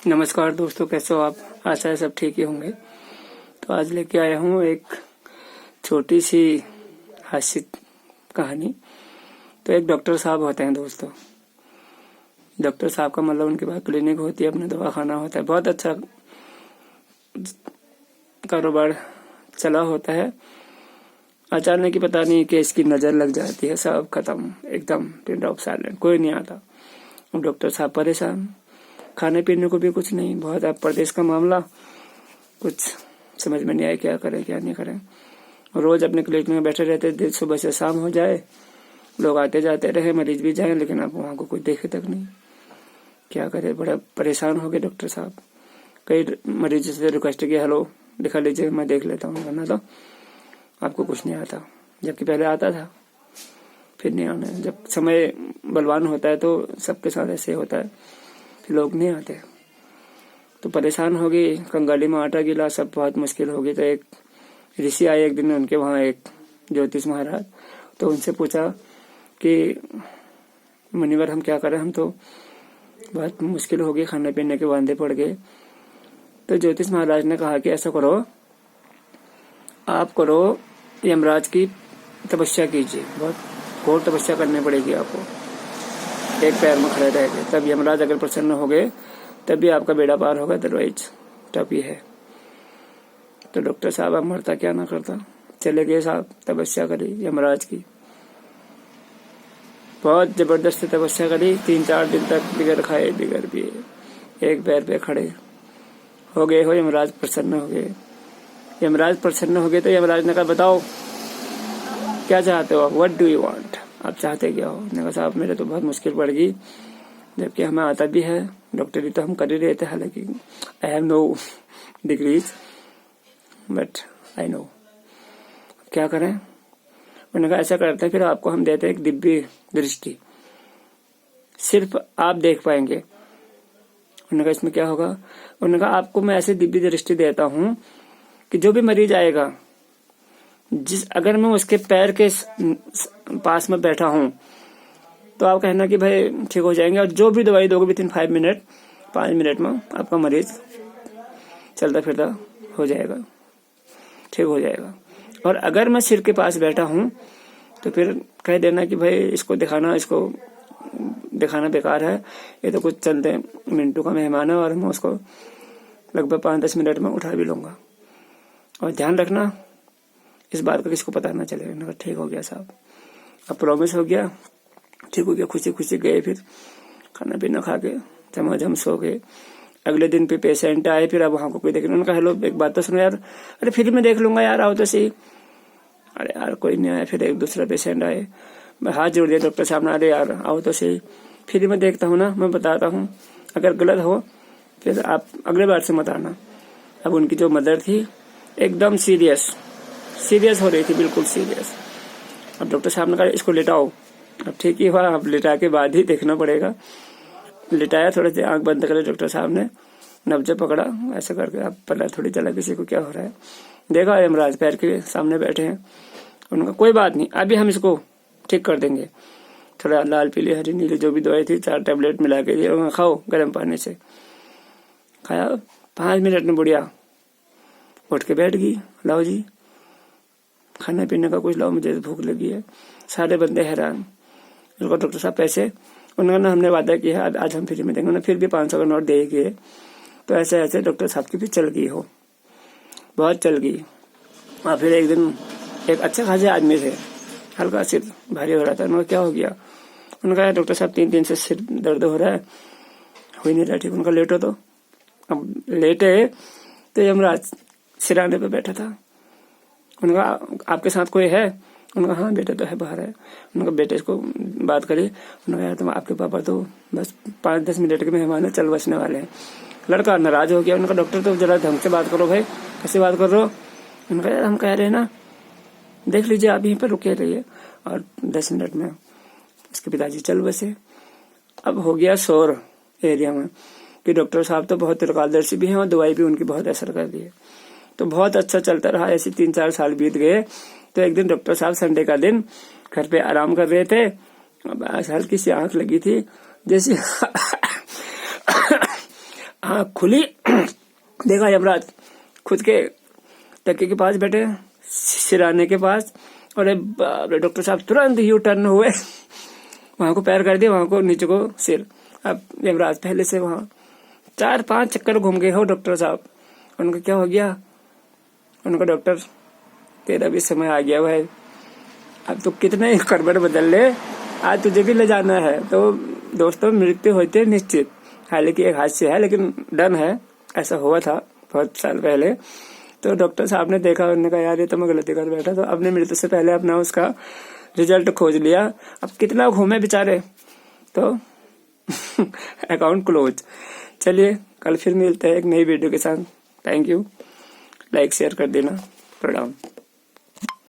नमस्कार दोस्तों, कैसे हो आप? आशा है सब ठीक ही होंगे। तो आज लेके आया हूँ एक छोटी सी हास्य कहानी। तो एक डॉक्टर साहब होते हैं दोस्तों। डॉक्टर साहब का मतलब उनके पास क्लिनिक होती है, अपना दवाखाना होता है, बहुत अच्छा कारोबार चला होता है। अचानक ही पता नहीं कि इसकी नजर लग जाती है, सब खत्म, एकदम पिन ऑफ साइलेंट, कोई नहीं आता। अब डॉक्टर साहब परेशान, खाने पीने को भी कुछ नहीं, बहुत अब प्रदेश का मामला, कुछ समझ में नहीं आया क्या करें क्या नहीं करें। रोज अपने क्लिनिक में बैठे रहते, दिन सुबह से शाम हो जाए, लोग आते जाते रहे, मरीज भी जाए, लेकिन अब वहां को कोई देखे तक नहीं। क्या करे, बड़ा परेशान हो गए डॉक्टर साहब। कई मरीजों से रिक्वेस्ट किया, हेलो लिखा लीजिए, मैं देख लेता हूँ, वरना तो आपको कुछ नहीं आता। जबकि पहले आता था, फिर नहीं आना। जब समय बलवान होता है तो सबके साथ ऐसे होता है, फिर लोग नहीं आते। तो परेशान हो गई, कंगाली में आटा गिला, सब बहुत मुश्किल हो गई। तो एक ऋषि आए एक दिन उनके वहां, एक ज्योतिष महाराज। तो उनसे पूछा कि मुनिवर हम क्या करें, हम तो बहुत मुश्किल हो गई, खाने पीने के वांदे पड़ गए। तो ज्योतिष महाराज ने कहा कि ऐसा करो, आप करो यमराज की तपस्या कीजिए, बहुत घोर तपस्या करनी पड़ेगी आपको, एक पैर में खड़े रह गए। तब यमराज अगर प्रसन्न हो गए तभी आपका बेड़ा पार होगा, अदरवाइज टफ ही है। तो डॉक्टर साहब अब मरता क्या ना करता, चले गए साहब, तपस्या करी यमराज की, बहुत जबरदस्त तपस्या करी। 3-4 दिन तक बिगर खाए बिगर पिए एक पैर पे खड़े हो गए हो। यमराज प्रसन्न हो गए। यमराज प्रसन्न हो गए तो यमराज ने कहा, बताओ क्या चाहते हो, व्हाट डू यू वांट, आप चाहते क्या हो? मैंने कहा साहब मेरे तो बहुत मुश्किल पड़ गई, जबकि हमें आता भी है, डॉक्टरी तो हम कर ही रहे थे, हालांकि I have no degrees but I know, क्या करें। उन्होंने कहा ऐसा करते हैं, फिर आपको हम देते हैं एक दिव्य दृष्टि, सिर्फ आप देख पाएंगे। उन्होंने कहा इसमें क्या होगा? उन्होंने कहा आपको मैं ऐसे दिव्य दृष्टि देता हूँ कि जो भी मरीज आएगा, अगर मैं उसके पैर के पास में बैठा हूं तो आप कहना कि भाई ठीक हो जाएंगे, और जो भी दवाई दोगे विदिन 5 मिनट में आपका मरीज चलता फिरता हो जाएगा, ठीक हो जाएगा। और अगर मैं सिर के पास बैठा हूं तो फिर कह देना कि भाई इसको दिखाना बेकार है, ये तो कुछ चंद मिनटों का मेहमान है, और मैं उसको लगभग 5-10 मिनट में उठा भी लूंगा, और ध्यान रखना इस बात का किसको पता ना चले। ठीक हो गया साहब, अब प्रॉमिस हो गया, ठीक हो गया। खुशी खुशी गए, फिर खाना पीना खा के झमाझम सो गए। अगले दिन पे पेशेंट आए, फिर अब वहां को कोई देख, उन्होंने कहा हेलो एक बात तो सुनो यार, अरे फिर मैं देख लूंगा यार, आओ तो सही। अरे यार कोई नहीं आया। फिर एक दूसरा पेशेंट आए, मैं हाथ जोड़ दिया डॉक्टर साहब ने, अरे यार आओ तो सही, फिर मैं देखता हूँ ना, मैं बताता हूँ, अगर गलत हो फिर आप अगले बार से मत आना। अब उनकी जो मदर थी एकदम सीरियस हो रही थी, बिल्कुल सीरियस। अब डॉक्टर साहब ने कहा इसको लेटाओ। अब ठीक ही हुआ, अब लिटा के बाद ही देखना पड़ेगा। लिटाया, थोड़े से आंख बंद करे डॉक्टर साहब ने, नब्ज पकड़ा, ऐसा करके अब पता थोड़ी चला किसी को क्या हो रहा है। देखा यमराज पैर के सामने बैठे हैं। उनका कोई बात नहीं, अभी हम इसको ठीक कर देंगे। थोड़ा लाल पीली हरी नीली जो भी दवाई थी 4 टैबलेट मिला के दिए, खाओ गर्म पानी से। खाया, 5 मिनट में बुढ़िया उठ के बैठ गई, लाओ जी खाने पीने का कुछ लाओ, मुझे भूख लगी है। सारे बंदे हैरान। उनको डॉक्टर साहब पैसे, उन्होंने हमने वादा किया है आज हम फ्री में देंगे, उन्होंने फिर भी 500 का नोट दे गए। तो ऐसे ऐसे डॉक्टर साहब की भी चल गई हो, बहुत चल गई। और फिर एक दिन एक अच्छे खासे आदमी थे, हल्का सिर भारी हो रहा था। उन्होंने क्या हो गया? उन्होंने कहा डॉक्टर साहब 3 दिन से सिर दर्द हो रहा है, हो ही नहीं रहा ठीक। उनका लेटो तो। अब लेटे तो यमराज सिराने पे बैठा था। उनका आपके साथ कोई है? उनका हाँ बेटा तो है, बाहर है। उनका बेटे को बात करी, उन्होंने कहा तुम आपके पापा तो बस 5-10 मिनट के मेहमान है, चल बसने वाले हैं। लड़का नाराज हो गया। उनका डॉक्टर तो जरा ढंग से बात करो भाई, कैसे बात कर रहे हो? उनका यार हम कह रहे हैं ना, देख लीजिए आप यहीं पर रुके रहिए। और 10 मिनट में उसके पिताजी चल बसे। अब हो गया शोर एरिया में कि डॉक्टर साहब तो बहुत त्रिकालदर्शी भी हैं और दवाई भी उनकी बहुत असर कर दी है। तो बहुत अच्छा चलता रहा, ऐसे 3-4 साल बीत गए। तो एक दिन डॉक्टर साहब संडे का दिन घर पे आराम कर रहे थे, हल्की सी आंख लगी थी, जैसे आँख खुली, देखा यमराज खुद के तकिए के पास बैठे, सिराने के पास। और बाप रे, डॉक्टर साहब तुरंत यू टर्न हुए, वहां को पैर कर दिया, वहां को नीचे को सिर। अब यमराज पहले से वहां 4-5 चक्कर घूम गए हो डॉक्टर साहब। उनका क्या हो गया? उनका डॉक्टर, तेरा भी समय आ गया है, अब तो कितने ही करवट बदल ले, आज तुझे भी ले जाना है। तो दोस्तों, मृत्यु होती है निश्चित, हालांकि एक हादसे है लेकिन डन है, ऐसा हुआ था बहुत साल पहले। तो डॉक्टर साहब ने देखा, उन्होंने कहा यार ये तो मैं गलती कर बैठा, तो अपने मृत्यु से पहले अपना उसका रिजल्ट खोज लिया। अब कितना घूमे बेचारे, तो अकाउंट क्लोज। चलिए कल फिर मिलते हैं एक नई वीडियो के साथ। थैंक यू, लाइक शेयर कर देना, प्रणाम।